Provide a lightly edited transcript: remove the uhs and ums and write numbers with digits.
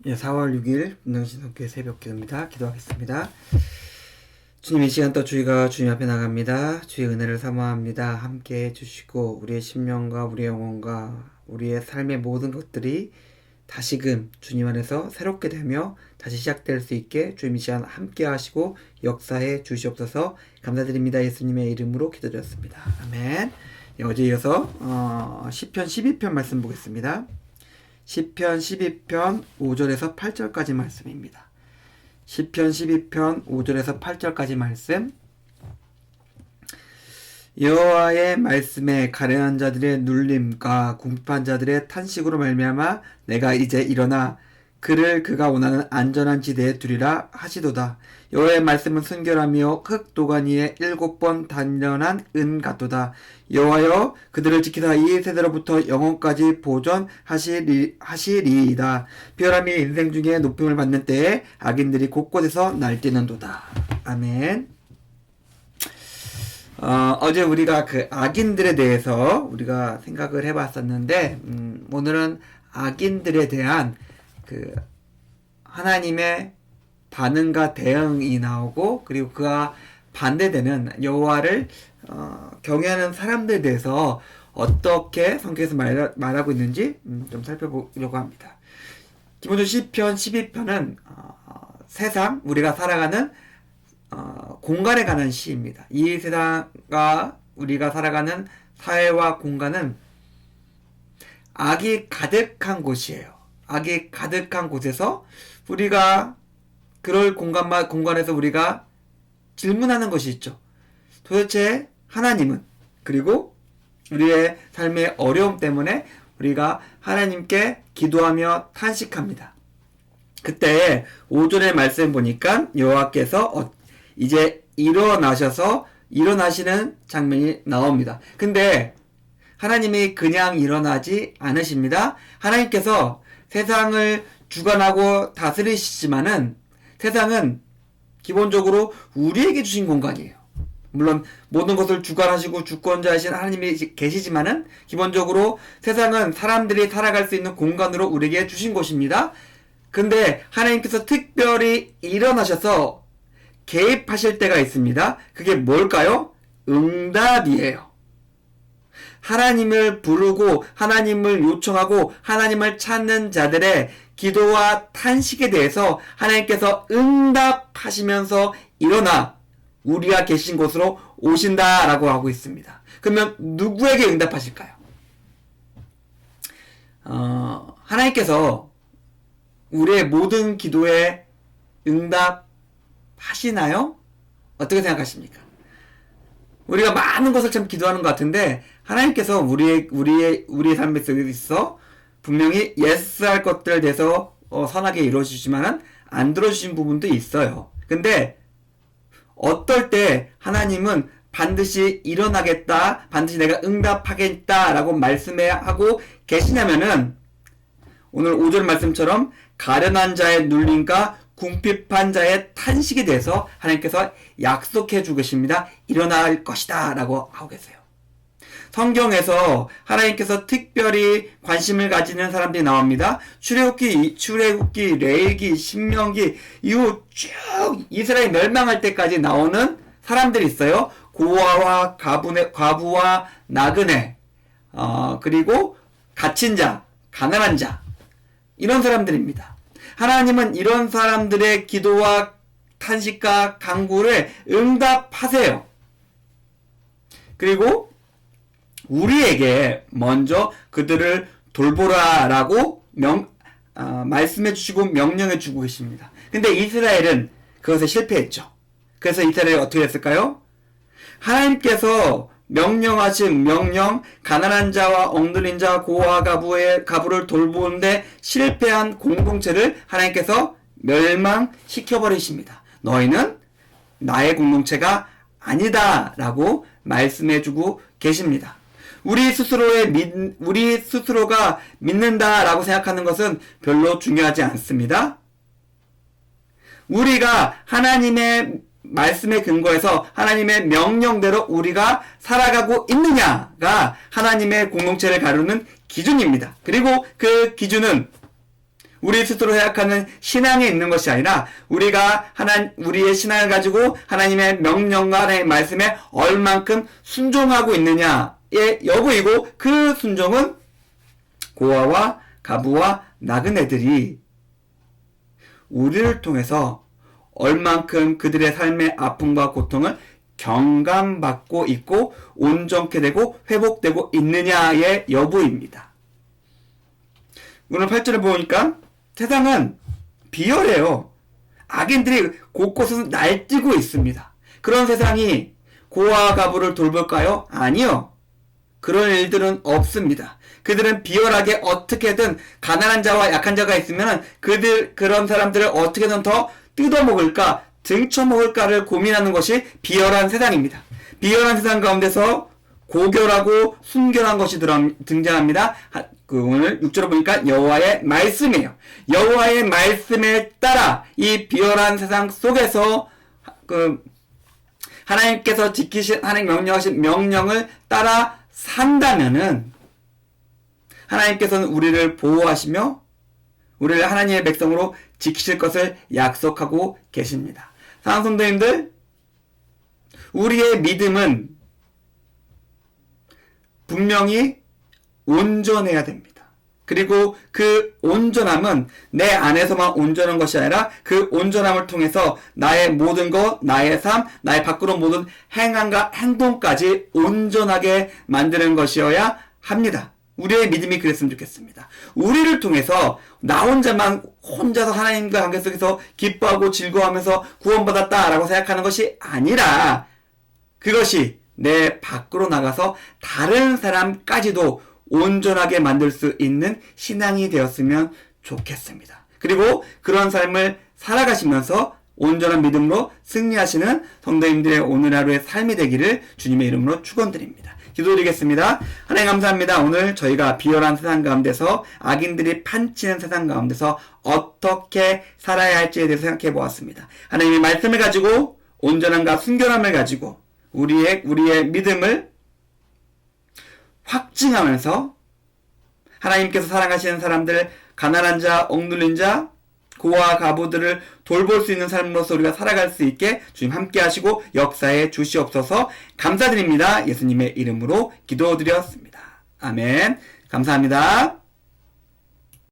4월 6일 분당신학교의 새벽기도입니다. 기도하겠습니다. 주님, 이 시간 또 주희가 주님 앞에 나갑니다. 주의 은혜를 사모합니다. 함께 해주시고 우리의 심령과 우리의 영혼과 우리의 삶의 모든 것들이 다시금 주님 안에서 새롭게 되며 다시 시작될 수 있게 주님 이 시간 함께 하시고 역사해 주시옵소서. 감사드립니다. 예수님의 이름으로 기도드렸습니다. 아멘. 어제 이어서 시편 12편 말씀 보겠습니다. 시편 12편 5절에서 8절까지 말씀입니다. 시편 12편 5절에서 8절까지 말씀. 여호와의 말씀에 가련한 자들의 눌림과 궁핍한 자들의 탄식으로 말미암아 내가 이제 일어나 그를 그가 원하는 안전한 지대에 두리라 하시도다. 여호와의 말씀은 순결하며 흙 도가니에 7번 단련한 은 같도다. 여호와여, 그들을 지키사 이 세대로부터 영원까지 보존하시리이다. 비열함이 인생 중에 높임을 받는 때에 악인들이 곳곳에서 날뛰는도다. 아멘. 어제 우리가 그 악인들에 대해서 우리가 생각을 해봤었는데, 오늘은 악인들에 대한 그 하나님의 반응과 대응이 나오고, 그리고 그와 반대되는 여호와를 경외하는 사람들에 대해서 어떻게 성경에서 말하고 있는지 좀 살펴보려고 합니다. 기본적으로 시편 12편은 세상, 우리가 살아가는 공간에 관한 시입니다. 이 세상과 우리가 살아가는 사회와 공간은 악이 가득한 곳이에요. 악이 가득한 곳에서 우리가 그럴 공간에서 우리가 질문하는 것이 있죠. 도대체 하나님은, 그리고 우리의 삶의 어려움 때문에 우리가 하나님께 기도하며 탄식합니다. 그때 5절의 말씀 보니까 여호와께서 이제 일어나시는 장면이 나옵니다. 근데 하나님이 그냥 일어나지 않으십니다. 하나님께서 세상을 주관하고 다스리시지만은 세상은 기본적으로 우리에게 주신 공간이에요. 물론 모든 것을 주관하시고 주권자이신 하나님이 계시지만은 기본적으로 세상은 사람들이 살아갈 수 있는 공간으로 우리에게 주신 곳입니다. 근데 하나님께서 특별히 일어나셔서 개입하실 때가 있습니다. 그게 뭘까요? 응답이에요. 하나님을 부르고 하나님을 요청하고 하나님을 찾는 자들의 기도와 탄식에 대해서 하나님께서 응답하시면서 일어나 우리가 계신 곳으로 오신다라고 하고 있습니다. 그러면 누구에게 응답하실까요? 하나님께서 우리의 모든 기도에 응답하시나요? 어떻게 생각하십니까? 우리가 많은 것을 참 기도하는 것 같은데 하나님께서 우리의 삶 속에 있어 분명히 예스 할 것들에 대해서 선하게 이루어주시지만 안 들어주신 부분도 있어요. 근데 어떨 때 하나님은 반드시 일어나겠다, 반드시 내가 응답하겠다라고 말씀하고 계시냐면은 오늘 5절 말씀처럼 가련한 자의 눌림과 궁핍한 자의 탄식에 대해서 하나님께서 약속해 주고 계십니다. 일어날 것이다 라고 하고 계세요. 성경에서 하나님께서 특별히 관심을 가지는 사람들이 나옵니다. 출애굽기, 레위기, 신명기 이후 쭉 이스라엘 멸망할 때까지 나오는 사람들이 있어요. 고아와 과부와 나그네, 그리고 갇힌 자, 가난한 자, 이런 사람들입니다. 하나님은 이런 사람들의 기도와 탄식과 간구를 응답하세요. 그리고 우리에게 먼저 그들을 돌보라라고 말씀해 주시고 명령해 주고 계십니다. 근데 이스라엘은 그것에 실패했죠. 그래서 이스라엘이 어떻게 했을까요? 하나님께서 명령하신 명령, 가난한 자와 엉들린 자, 고아 가부를 돌보는데 실패한 공동체를 하나님께서 멸망시켜버리십니다. 너희는 나의 공동체가 아니다 라고 말씀해주고 계십니다. 우리 스스로가 믿는다라고 생각하는 것은 별로 중요하지 않습니다. 우리가 하나님의 말씀에 근거해서 하나님의 명령대로 우리가 살아가고 있느냐가 하나님의 공동체를 가르는 기준입니다. 그리고 그 기준은 우리 스스로 생각하는 신앙에 있는 것이 아니라 우리가 우리의 신앙을 가지고 하나님의 명령과 하나님의 말씀에 얼만큼 순종하고 있느냐의 여부이고, 그 순종은 고아와 가부와 나그네들이 우리를 통해서 얼만큼 그들의 삶의 아픔과 고통을 경감받고 있고 온전케 되고 회복되고 있느냐의 여부입니다. 오늘 8절을 보니까 세상은 비열해요. 악인들이 곳곳에서 날뛰고 있습니다. 그런 세상이 고아와 가부를 돌볼까요? 아니요. 그런 일들은 없습니다. 그들은 비열하게 어떻게든 가난한 자와 약한 자가 있으면 그런 사람들을 어떻게든 더 뜯어먹을까, 등쳐먹을까를 고민하는 것이 비열한 세상입니다. 비열한 세상 가운데서 고결하고 순결한 것이 등장합니다. 오늘 6절을 보니까 여호와의 말씀이에요. 여호와의 말씀에 따라 이 비열한 세상 속에서 하나님께서 하나님 명령하신 명령을 따라 산다면은 하나님께서는 우리를 보호하시며 우리를 하나님의 백성으로 지키실 것을 약속하고 계십니다. 사랑하는 성도님들, 우리의 믿음은 분명히 온전해야 됩니다. 그리고 그 온전함은 내 안에서만 온전한 것이 아니라 그 온전함을 통해서 나의 모든 것, 나의 삶, 나의 밖으로 모든 행함과 행동까지 온전하게 만드는 것이어야 합니다. 우리의 믿음이 그랬으면 좋겠습니다. 우리를 통해서 나 혼자서 하나님과 관계 속에서 기뻐하고 즐거워하면서 구원받았다라고 생각하는 것이 아니라 그것이 내 밖으로 나가서 다른 사람까지도 온전하게 만들 수 있는 신앙이 되었으면 좋겠습니다. 그리고 그런 삶을 살아가시면서 온전한 믿음으로 승리하시는 성도님들의 오늘 하루의 삶이 되기를 주님의 이름으로 축원드립니다. 기도드리겠습니다. 하나님 감사합니다. 오늘 저희가 비열한 세상 가운데서 악인들이 판치는 세상 가운데서 어떻게 살아야 할지에 대해서 생각해 보았습니다. 하나님의 말씀을 가지고 온전함과 순결함을 가지고 우리의 믿음을 확증하면서 하나님께서 사랑하시는 사람들, 가난한 자, 억눌린 자, 고아 가부들을 돌볼 수 있는 삶으로서 우리가 살아갈 수 있게 주님 함께 하시고 역사해 주시옵소서. 감사드립니다. 예수님의 이름으로 기도드렸습니다. 아멘. 감사합니다.